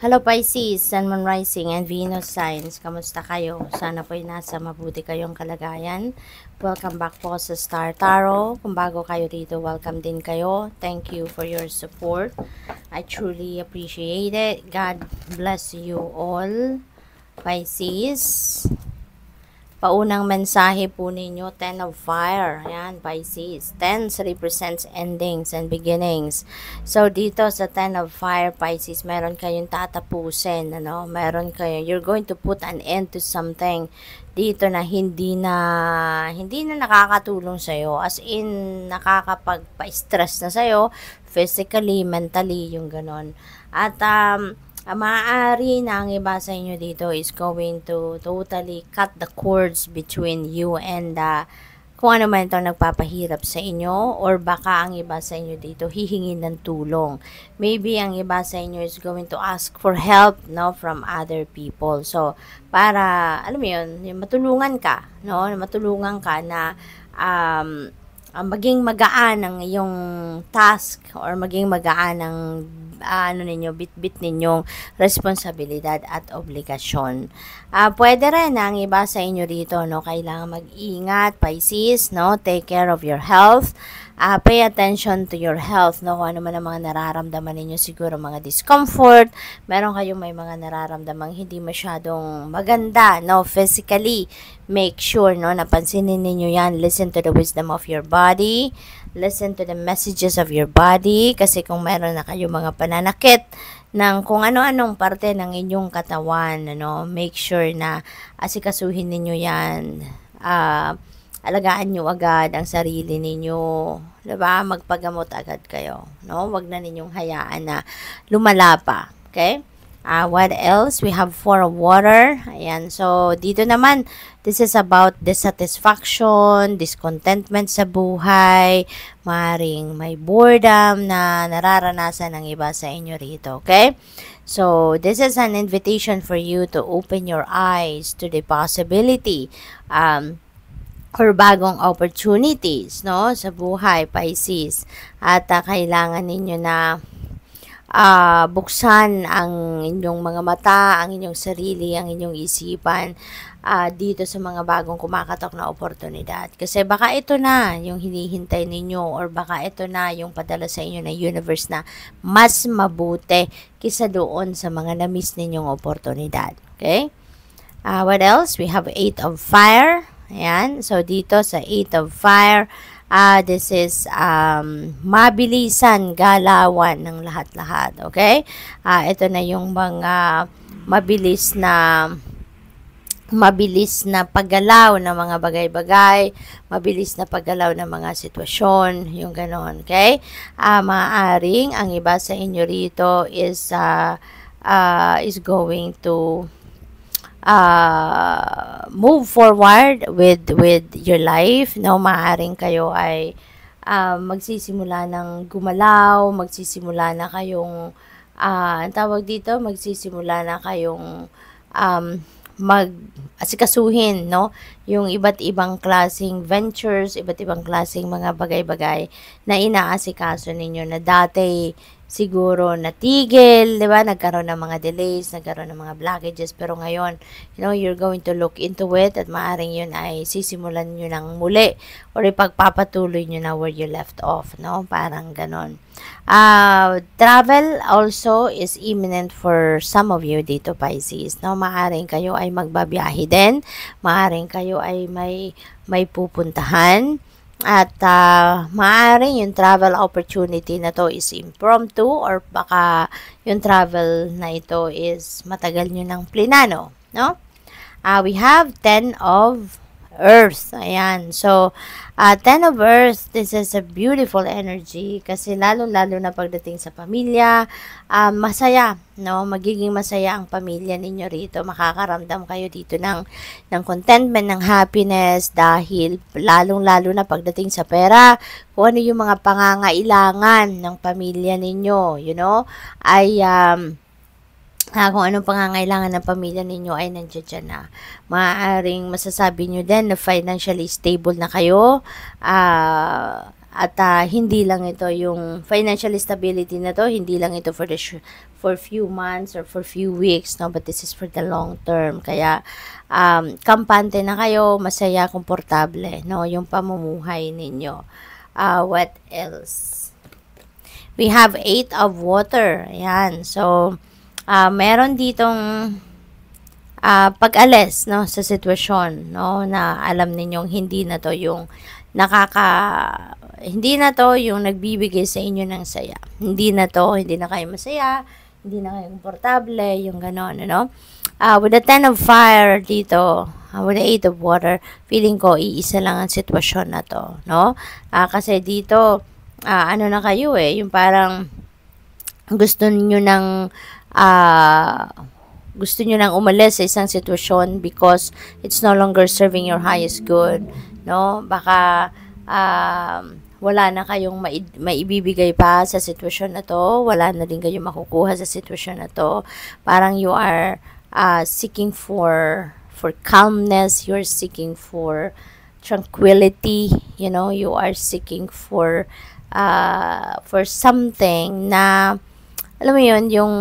Hello Pisces, Sun, Moon Rising, and Venus signs. Kamusta kayo? Sana po'y nasa mabuti kayong kalagayan. Welcome back po sa Star Tarot. Kung bago kayo dito, welcome din kayo. Thank you for your support. I truly appreciate it. God bless you all, Pisces. Paunang mensahe po ninyo, Ten of Fire. Ayan, Pisces. Tens represents endings and beginnings. So, dito sa Ten of Fire, Pisces, meron kayong tatapusin. Meron kayo, you're going to put an end to something dito na hindi na nakakatulong sa'yo. As in, nakakapagpa-stress na sa'yo, physically, mentally, yung ganon. At, maaari na ang iba sa inyo dito is going to totally cut the cords between you and kung ano man itong nagpapahirap sa inyo, or baka ang iba sa inyo dito hihingin ng tulong. Maybe ang iba sa inyo is going to ask for help from other people. So, para, alam mo yun, matulungan ka, matulungan ka na maging magaan ang iyong task, or maging magaan ang bit-bit ninyong responsibilidad at obligasyon. Pwede rin ang iba sa inyo dito, kailangan mag-ingat, Pisces, take care of your health. Pay attention to your health, kung ano man ang mga nararamdaman ninyo, siguro mga discomfort, meron kayong may mga nararamdamang hindi masyadong maganda, physically. Make sure, napansinin ninyo yan. Listen to the wisdom of your body. Listen to the messages of your body. Kasi kung meron na kayong mga pananakit ng kung ano-anong parte ng inyong katawan, make sure na asikasuhin ninyo yan. Alagaan nyo agad ang sarili ninyo. Diba? Magpagamot agad kayo. Huwag na ninyong hayaan na lumala pa. Okay? What else? We have 4 of water. Ayan. So, dito naman, this is about dissatisfaction, discontentment sa buhay, maring may boredom na nararanasan ng iba sa inyo rito. Okay? So, this is an invitation for you to open your eyes to the possibility or bagong opportunities, sa buhay, Pisces. At kailangan ninyo na buksan ang inyong mga mata, ang inyong sarili, ang inyong isipan dito sa mga bagong kumakatok na oportunidad. Kasi baka ito na yung hinihintay ninyo, or baka ito na yung padala sa inyo ng universe na mas mabuti kisa doon sa mga na-miss ninyong oportunidad. Okay? What else? We have 8 of Fire. Ayan. So, dito sa 8 of Fire, this is mabilisan, galawan ng lahat-lahat. Okay? Ito na yung mga mabilis na paggalaw ng mga bagay-bagay, mabilis na paggalaw ng mga sitwasyon, yung ganon. Okay? Maaaring ang iba sa inyo rito is going to move forward with your life. Maaaring kayo ay magsisimula ng gumalaw, magsisimula na kayong magsisimula na kayong mag-asikasuhin, yung iba't ibang klaseng ventures, iba't ibang klaseng mga bagay-bagay na inaasikaso ninyo na dati siguro natigil, di ba? Nagkaroon ng mga delays, nagkaroon ng mga blockages, pero ngayon, you're going to look into it, at maaaring yun ay sisimulan nyo ng muli, or ipagpapatuloy nyo na where you left off, parang ganon. Travel also is imminent for some of you dito, Pisces, maaaring kayo ay magbabiyahe din, maaaring kayo ay may pupuntahan. At maaaring yung travel opportunity na to is impromptu, or baka yung travel na ito is matagal nyo ng plinano, we have 10 of Earth. Ayan. So, 10 of Earth, this is a beautiful energy kasi lalo-lalo na pagdating sa pamilya, masaya, magiging masaya ang pamilya ninyo rito. Makakaramdam kayo dito ng contentment, ng happiness, dahil lalong-lalo na pagdating sa pera, kung ano yung mga pangangailangan ng pamilya ninyo, ay kung anong pangangailangan ng pamilya ninyo ay nandiyan dyan na. Maaaring masasabi nyo din na financially stable na kayo. At hindi lang ito yung financial stability na to, hindi lang ito for few months or for few weeks, no, but this is for the long term. Kaya kampante na kayo, masaya, komportable, no, yung pamumuhay ninyo. What else? We have 8 of water. Ayan. So, meron ditong pag-alis, no, sa sitwasyon, no, na alam ninyong hindi na to yung hindi na to yung nagbibigay sa inyo ng saya. Hindi na kayo masaya, hindi na kayo komportable, yung gano'n, ano. With the 10 of fire dito, with the 8 of water, feeling ko iisa lang ang sitwasyon na to, no. Kasi dito, ano na kayo yung parang gusto niyo nang umalis sa isang sitwasyon because it's no longer serving your highest good, no? Baka wala na kayong maibibigay pa sa sitwasyon na to, wala na din kayong makukuha sa sitwasyon na to. Parang you are seeking for calmness, you're seeking for tranquility, you know, you are seeking for something na alam mo yun, yung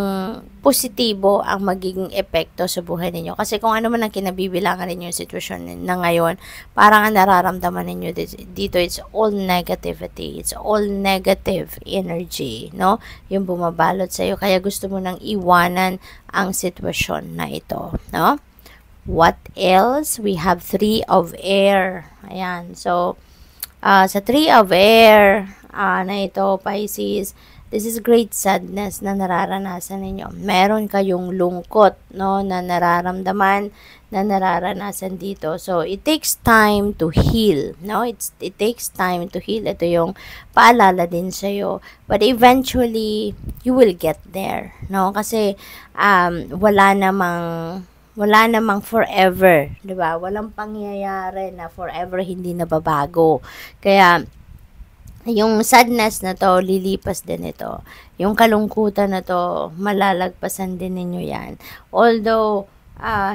positibo ang magiging epekto sa buhay ninyo. Kasi kung ano man ang kinabibilangan ninyo yung sitwasyon na ngayon, parang ang nararamdaman ninyo dito, it's all negativity. It's all negative energy, no? Yung bumabalot sa'yo. Kaya gusto mo nang iwanan ang sitwasyon na ito, no? What else? We have 3 of air. Ayan. So, sa 3 of air na ito, Pisces, this is great sadness na nararanasan ninyo. Meron kayong lungkot, no, na nararamdaman, na nararanasan dito. So, it takes time to heal, no? It takes time to heal. Ito yung paalala din sa'yo. But eventually, you will get there, no? Kasi, wala namang forever, di ba? Walang pangyayari na forever hindi nababago. Kaya, yung sadness na to, lilipas din ito. Yung kalungkutan na to, malalagpasan din ninyo yan. Although,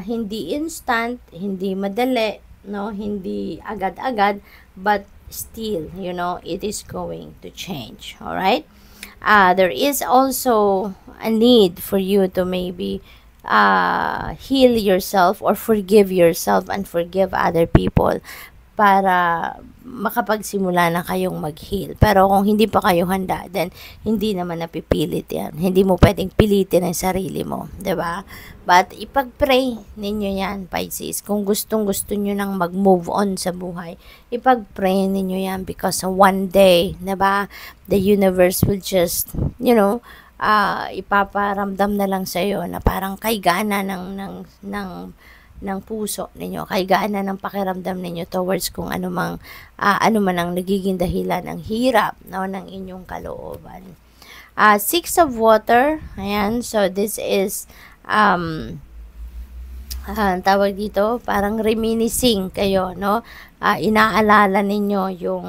hindi instant, hindi madali, no, hindi agad-agad, but still, you know, it is going to change. Alright? There is also a need for you to maybe heal yourself or forgive yourself and forgive other people para makapagsimula na kayong mag-heal. Pero kung hindi pa kayo handa, then hindi naman napipilit yan. Hindi mo pwedeng pilitin ang sarili mo, 'di ba? But ipag-pray ninyo yan, Pisces. Kung gustong-gusto nyo nang mag-move on sa buhay, ipag-pray ninyo yan because one day, 'di ba, the universe will just, you know, ipaparamdam na lang sa iyo na parang kaigana ng puso ninyo, kahigaan na ng pakiramdam ninyo towards kung ano man ang nagiging dahilan ng hirap, no, ng inyong kalooban. 6 of water, ayan, so this is tawag dito, parang reminiscing kayo, no, inaalala ninyo yung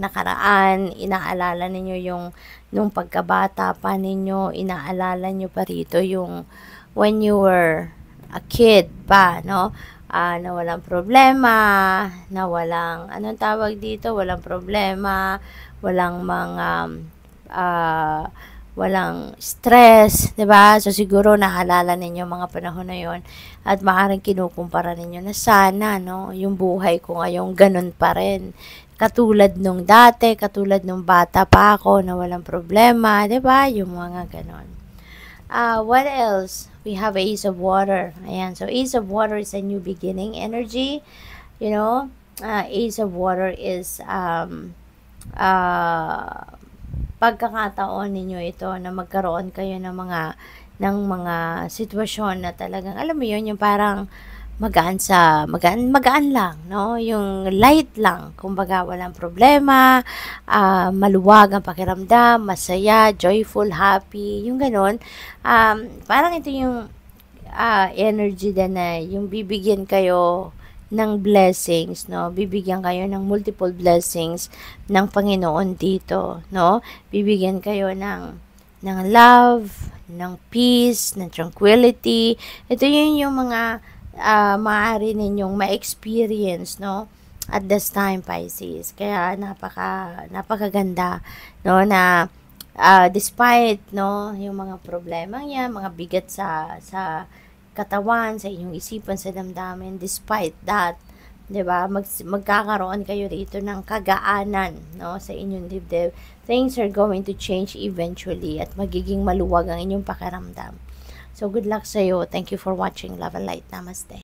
nakaraan, inaalala ninyo yung nung pagkabata pa ninyo, inaalala nyo pa rito yung when you were a kid pa, no? Na walang problema, na walang, anong tawag dito? Walang problema, walang walang stress, 'di ba? So siguro naalala ninyo mga panahon na 'yon at maaaring kinukumpara ninyo na sana, no, yung buhay ko ngayon ganun pa rin. Katulad nung dati, katulad nung bata pa ako na walang problema, 'di ba? Yung mga ganon. What else? We have Ace of Water. Ayan. So, Ace of Water is a new beginning energy. You know, Ace of Water is pagkakataon ninyo ito na magkaroon kayo ng mga sitwasyon na talagang, alam mo yun, yung parang magaan lang, no? Yung light lang, kumbaga walang problema, maluwag ang pakiramdam, masaya, joyful, happy, yung ganun. Parang ito yung energy din na yung bibigyan kayo ng blessings, no? Bibigyan kayo ng multiple blessings ng Panginoon dito, no? Bibigyan kayo ng love, ng peace, ng tranquility. Ito yung mga maaari ninyong ma-experience, no? at this time, Pisces. Kaya napakaganda, no, na despite, no, yung mga problema niya, mga bigat sa katawan, sa inyong isipan, sa damdamin, despite that, 'di ba? Magkakaroon kayo rito ng kagaanan, no, sa inyong dibdib. Things are going to change eventually at magiging maluwag ang inyong pakiramdam. So good luck sa iyo. Thank you for watching. Love and light. Namaste.